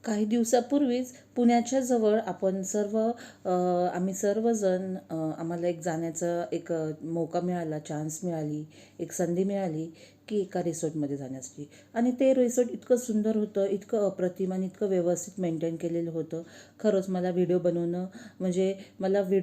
काही दिवसापूर्वीच पुण्याच्या जवळ आम्ही सर्वजण आम्हाला एक जाण्याचा मौका मिळाला, चान्स मिळाली, एक संधी मिळाली की एका रिसॉर्टमध्ये जाण्यासाठी. आणि ते रिसॉर्ट इतकं सुंदर होतं, इतकं अप्रतिम आणि इतकं व्यवस्थित मेंटेन केलेलं होतं. खरंच मला व्हिडिओ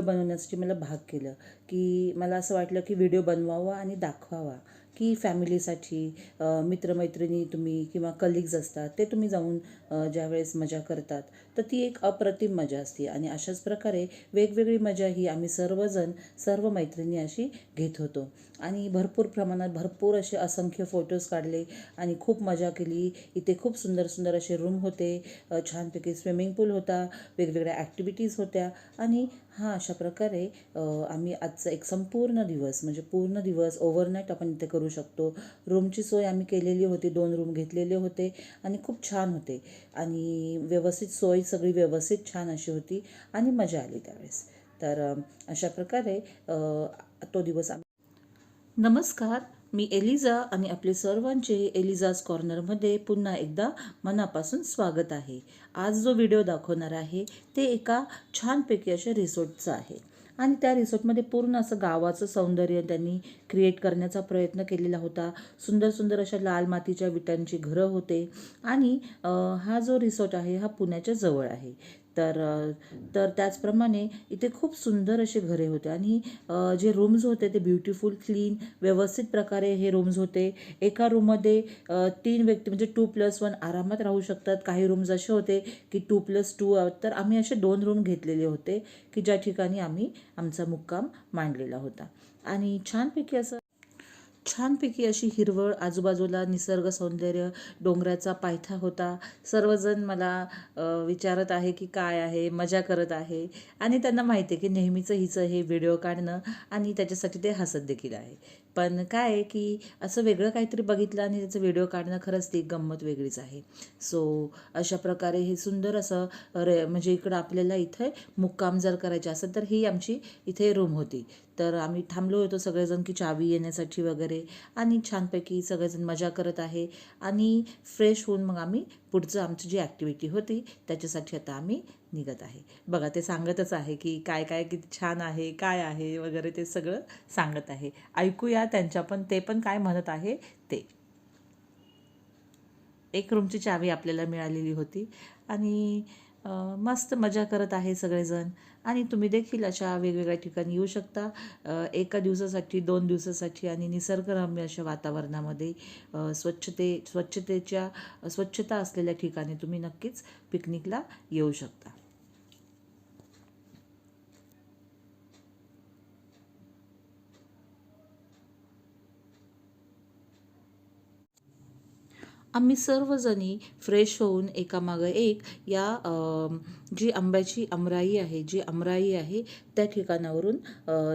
बनवण्यासाठी मला भाग केलं, की मला असं वाटलं की व्हिडिओ बनवावा आणि दाखवावा, की फॅमिलीसाठी मित्रमैत्रिणी तुम्ही किंवा कलिग्ज असतात ते तुम्ही जाऊन ज्यावेळेस मजा करतात तर ती एक अप्रतिम मजा असते. आणि अशाच प्रकारे वेगवेगळी मजा ही आम्ही सर्व मैत्रिणी अशी घेत होतो. आणि भरपूर प्रमाणात भरपूर असे असंख्य फोटोज काढले आणि खूप मजा केली. इथे खूप सुंदर सुंदर असे रूम होते, छानपैकी स्विमिंग पूल होता, वेगवेगळ्या ॲक्टिव्हिटीज होत्या. आणि अशा प्रकारे आम्ही आजचा एक संपूर्ण दिवस म्हणजे पूर्ण दिवस ओव्हरनाईट आपण इथे करू शकतो. रूमची सोय आम्ही केलेली होती, 2 रूम घेतलेले होते आणि खूप छान होते. आणि व्यवस्थित सोय सगळी व्यवस्थित छान अशी होती आणि मजा आली त्यावेळेस. तर अशा प्रकारे तो दिवस नमस्कार, मी एलिझा आणि आपले सर्वांचे एलिझाज कॉर्नरमध्ये पुन्हा एकदा मनापासून स्वागत आहे. आज जो व्हिडिओ दाखवणार आहे ते एका छानपैकी अशा रिसॉर्टचं आहे. आणि त्या रिसॉर्टमध्ये पूर्ण असं गावाचं सौंदर्य त्यांनी क्रिएट करण्याचा प्रयत्न केलेला होता. सुंदर सुंदर अशा लाल मातीच्या विटांची घरं होते. आणि हा जो रिसॉर्ट आहे हा पुण्याच्या जवळ आहे. तर त्याचप्रमाणे इथे खूप सुंदर असे घरे होते. आणि जे रूम्स होते ते ब्युटिफुल, क्लीन, व्यवस्थित प्रकारे हे रूम्स होते. एका रूममध्ये 3 व्यक्ती म्हणजे 2+1 आरामात राहू शकतात. काही रूम्स असे होते की 2+2. तर आम्ही असे 2 रूम घेतलेले होते की ज्या ठिकाणी आम्ही आमचा मुक्काम मांडलेला होता. आणि छानपैकी अशी हिरवळ, आजूबाजूला निसर्ग सौंदर्य, डोंगराचा पायथा होता. सर्वजण मला विचारत आहे की काय आहे, मजा करत आहे. आणि त्यांना माहिती आहे की नेहमीचं हिचं हे व्हिडिओ काढणं आणि त्याच्यासाठी ते हसत देखील आहे. पण काय आहे की असं वेगळं काहीतरी बघितलं आणि त्याचं व्हिडिओ काढणं खरंच ती गंमत वेगळीच आहे. सो अशा प्रकारे हे सुंदर असं म्हणजे इकडं आपल्याला इथे मुक्काम जर करायचे असेल तर ही आमची इथे रूम होती. तर आम्ही थांबलो होतो सगळेजण की चावी येण्यासाठी वगैरे. आणि छानपैकी सगळेजण मजा करत आहे. आणि फ्रेश होऊन मग आम्ही पुढचं आमची जी ॲक्टिव्हिटी होती त्याच्यासाठी आता आम्ही निघत आहे. बघा ते सांगतच आहे की काय काय किती छान आहे, काय आहे वगैरे ते सगळं सांगत आहे. ऐकूया ते पण काय म्हणत आहे ते. एक रूमची चावी आपल्याला मिळालेली होती. आणि मस्त मजा करत आहे सगळेजण. आणि तुम्ही देखील अशा वेगवेगळ्या ठिकाणी येऊ शकता एका दिवसासाठी, 2 दिवसासाठी. आणि निसर्गरम्य अशा वातावरणामध्ये स्वच्छता असलेल्या ठिकाणी तुम्ही नक्कीच पिकनिकला येऊ शकता. आम्ही सर्वजणी फ्रेश होऊन एकामागं एक जी आमराई आहे त्या ठिकाणावरून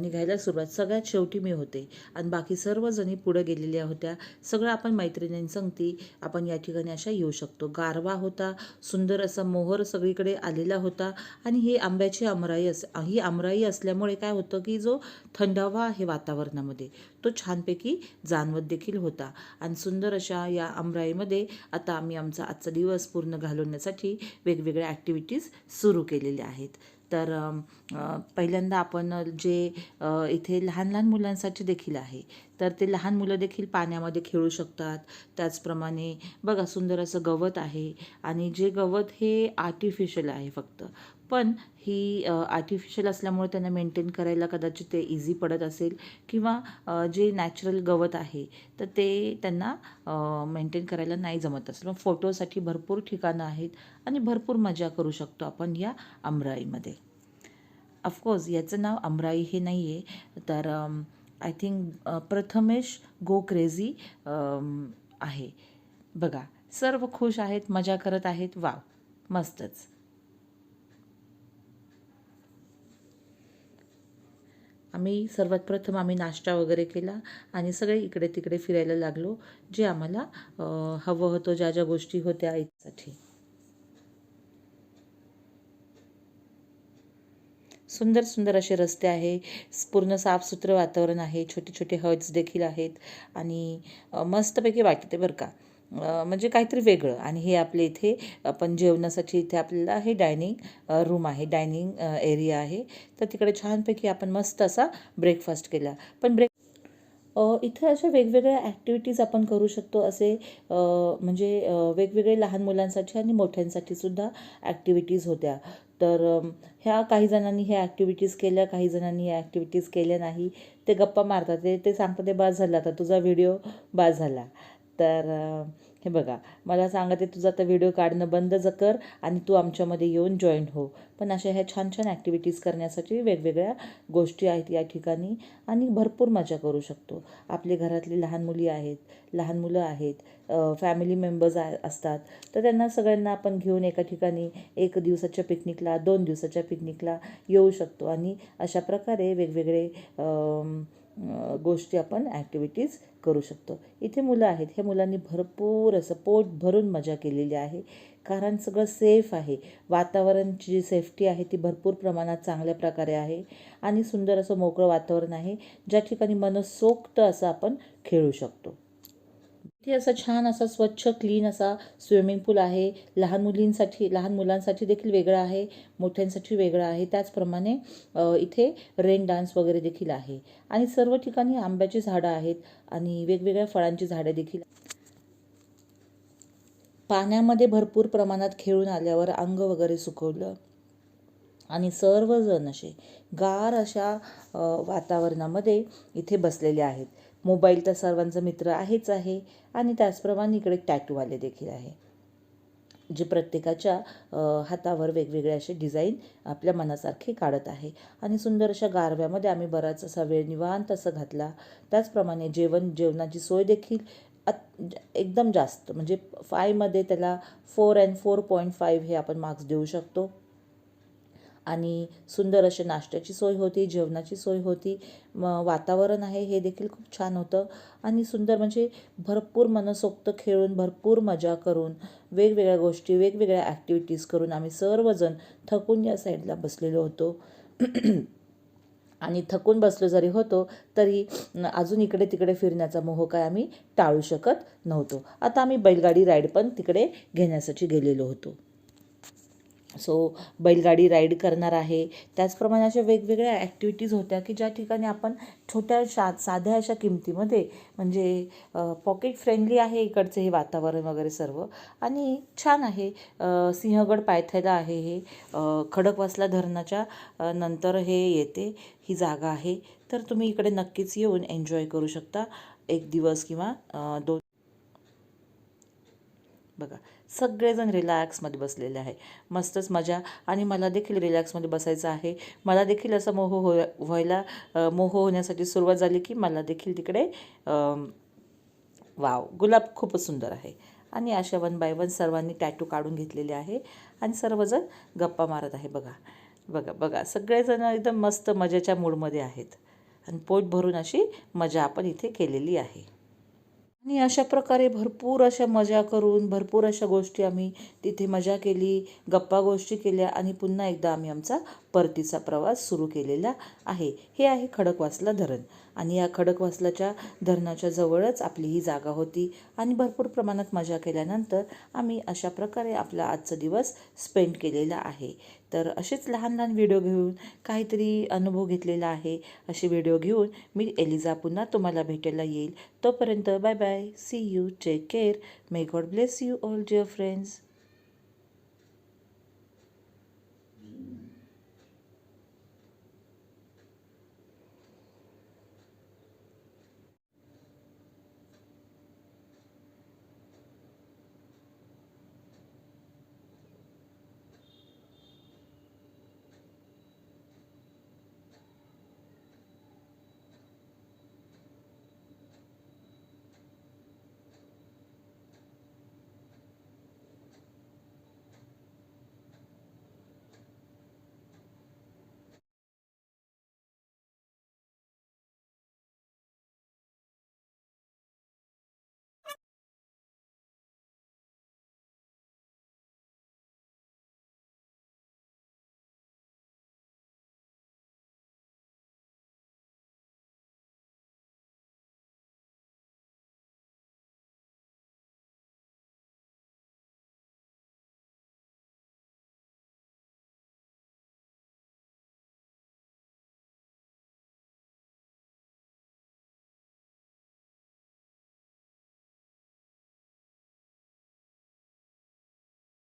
निघायला सगळ्यात शेवटी मी होते आणि बाकी सर्वजणी पुढे गेलेल्या होत्या. सगळं आपण मैत्रिणींसंगती आपण या ठिकाणी अशा येऊ शकतो. गारवा होता, सुंदर असा मोहर सगळीकडे आलेला होता. आणि ही आमराई असल्यामुळे काय होतं की जो थंडावा आहे वातावरणामध्ये तो छानपैकी जाणवत देखील होता. आणि सुंदर अशा या आमराईमध्ये आता आम्ही आमचा आजचा दिवस पूर्ण घालवण्यासाठी वेगवेगळ्या ॲक्टिव्हिटीज सुरू केलेल्या आहेत. तर पहिल्यांदा आपण इथे लहान लहान मुलांसाठी देखील आहे. तर ते लहान मुलं देखील पाण्यामध्ये खेळू शकतात. त्याचप्रमाणे बघा सुंदर असं गवत आहे. आणि जे गवत हे आर्टिफिशियल आहे फक्त. पण ही आर्टिफिशियल असल्यामुळे त्यांना मेंटेन करायला कदाचित ते इझी पडत असेल. किंवा जे नॅचरल गवत आहे तर ते त्यांना मेंटेन करायला नाही जमत असेल. मग फोटोसाठी भरपूर ठिकाणं आहेत आणि भरपूर मजा करू शकतो आपण या आमराईमध्ये. ऑफकोर्स याचं नाव आमराई हे नाही आहे. तर I think Prathamesh go crazy आहे. बघा सर्व खुश आहेत, मजा करत आहेत. वाव, मस्तच. सर्वात प्रथम आम्ही नाश्ता वगैरे केला आणि सगळे इकडे तिकडे फिरायला लागलो, जे आम्हाला हवं होतं, ज्या ज्या गोष्टी होत्या यासाठी. सुंदर सुंदर असे रस्ते आहे, पूर्ण साफसुथरं वातावरण आहे, छोटे छोटे हट्स देखील आहेत. आणि मस्तपैकी वाटते बरं का. म्हणजे काहीतरी वेगळं. आणि हे आपले इथे आपण जेवणासाठी इथे आपल्याला हे डायनिंग रूम आहे, डायनिंग एरिया आहे. तर तिकडे छानपैकी आपण मस्त असा ब्रेकफास्ट केला. पण इथे अशा वेगवेगळ्या ॲक्टिव्हिटीज आपण करू शकतो. असे म्हणजे वेगवेगळे लहान मुलांसाठी आणि मोठ्यांसाठी सुद्धा ॲक्टिव्हिटीज होत्या. तर ह्या काही जणांनी ह्या ॲक्टिव्हिटीज केल्या, काही जणांनी ह्या ॲक्टिव्हिटीज केल्या नाही. ते गप्पा मारतात, ते सांगतात ते बास झाला, आता तुझा व्हिडिओ बास झाला. तर हे बघा, मला सांगत आहे तुझा आता व्हिडिओ काढणं बंद कर आणि तू आमच्यामध्ये येऊन जॉईन हो. पण अशा ह्या छान छान ॲक्टिव्हिटीज करण्यासाठी वेगवेगळ्या गोष्टी आहेत या ठिकाणी आणि भरपूर मजा करू शकतो. आपले घरातली लहान मुली आहेत, लहान मुलं आहेत, फॅमिली मेंबर्स असतात. तर त्यांना सगळ्यांना आपण घेऊन एका ठिकाणी 1 दिवसाच्या पिकनिकला, 2 दिवसाच्या पिकनिकला येऊ शकतो आणि अशा प्रकारे वेगवेगळे गोष्टी आपण ॲक्टिव्हिटीज करू शकतो. इथे मुलं आहेत, ह्या मुलांनी भरपूर असं पोट भरून मजा केलेली आहे. कारण सगळं सेफ आहे. वातावरणची जी सेफ्टी आहे ती भरपूर प्रमाणात चांगल्या प्रकारे आहे आणि सुंदर असं मोकळं वातावरण आहे, ज्या ठिकाणी मनसोक्त असं आपण खेळू शकतो. इथे असं छान असा स्वच्छ क्लीन असा स्विमिंग पूल आहे. लहान मुलांसाठी देखील वेगळं आहे, मोठ्यांसाठी वेगळं आहे. त्याचप्रमाणे इथे रेन डान्स वगैरे देखील आहे आणि सर्व ठिकाणी आंब्याची झाडं आहेत आणि वेगवेगळ्या फळांची झाडं देखील. पाण्यामध्ये भरपूर प्रमाणात खेळून आल्यावर अंग वगैरे सुकवलं आणि सर्वजण असे गार अशा वातावरणामध्ये इथे बसलेले आहेत. मोबाईल तर सर्वांचा मित्र आहेच आहे आणि त्याचप्रमाणे इकडे टॅटूवाले देखील आहे, जे प्रत्येकाच्या हातावर वेगवेगळे असे डिझाईन आपल्या मनासारखे काढत आहे आणि सुंदर अशा गारव्यामध्ये आम्ही बराच असा वेळ निवांत असं घातला. त्याचप्रमाणे जेवणाची सोय देखील एकदम जास्त, म्हणजे 5मध्ये त्याला 4 and 4.5 हे आपण मार्क्स देऊ शकतो. आणि सुंदर अशी नाश्त्याची सोय होती, जेवणाची सोय होती, वातावरण आहे हे देखील खूप छान होतं आणि सुंदर म्हणजे भरपूर मनसोक्त खेळून, भरपूर मजा करून, वेगवेगळ्या गोष्टी, वेगवेगळ्या ॲक्टिव्हिटीज करून आम्ही सर्वजण थकून या साईडला बसलेलो होतो. आणि थकून बसलो जरी होतो तरी अजून इकडे तिकडे फिरण्याचा मोह काय आम्ही टाळू शकत नव्हतो. आता आम्ही बैलगाडी राईड पण तिकडे घेण्यासाठी गेलेलो होतो. सो बैलगाडी राईड करणार आहे. त्याचप्रमाणे अशा वेगवेगळ्या ॲक्टिव्हिटीज होत्या की ज्या ठिकाणी आपण साध्या अशा किमतीमध्ये, म्हणजे पॉकेट फ्रेंडली आहे इकडचे हे वातावरण वगैरे सर्व आणि छान आहे. सिंहगड पायथ्याला आहे हे, खडकवासला धरणाच्या नंतर हे येते ही जागा आहे. तर तुम्ही इकडे नक्कीच येऊन एन्जॉय करू शकता 1 दिवस किंवा 2. बघा, सगळेजण रिलॅक्समध्ये बसलेले आहे, मस्तच मजा. आणि मला देखील रिलॅक्समध्ये बसायचं आहे. मला देखील असं मोह होण्यासाठी सुरुवात झाली की मला देखील तिकडे वाव, गुलाब खूपच सुंदर आहे. आणि अशा 1 by 1 सर्वांनी टॅटू काढून घेतलेले आहे आणि सर्वजण गप्पा मारत आहे. बघा बघा बघा, सगळेजण एकदम मस्त मजेच्या मूडमध्ये आहेत आणि पोट भरून अशी मजा आपण इथे केलेली आहे. आणि अशा प्रकारे भरपूर अशा मजा करून, भरपूर अशा गोष्टी आम्ही तिथे मजा केली, गप्पा गोष्टी केल्या आणि पुन्हा एकदा आम्ही आमचा परतीचा प्रवास सुरू केलेला आहे. हे आहे खडकवासला धरण आणि या खडकवासलाच्या धरणाच्या जवळच आपली ही जागा होती आणि भरपूर प्रमाणात मजा केल्यानंतर आम्ही अशा प्रकारे आपला आजचा दिवस स्पेंड केलेला आहे. तर असेच लहान लहान व्हिडिओ घेऊन काहीतरी अनुभव घेतलेला आहे, असे व्हिडिओ घेऊन मी एलिझा पुन्हा तुम्हाला भेटायला येईल. तोपर्यंत bye bye, see you, take care, may God bless you all dear friends.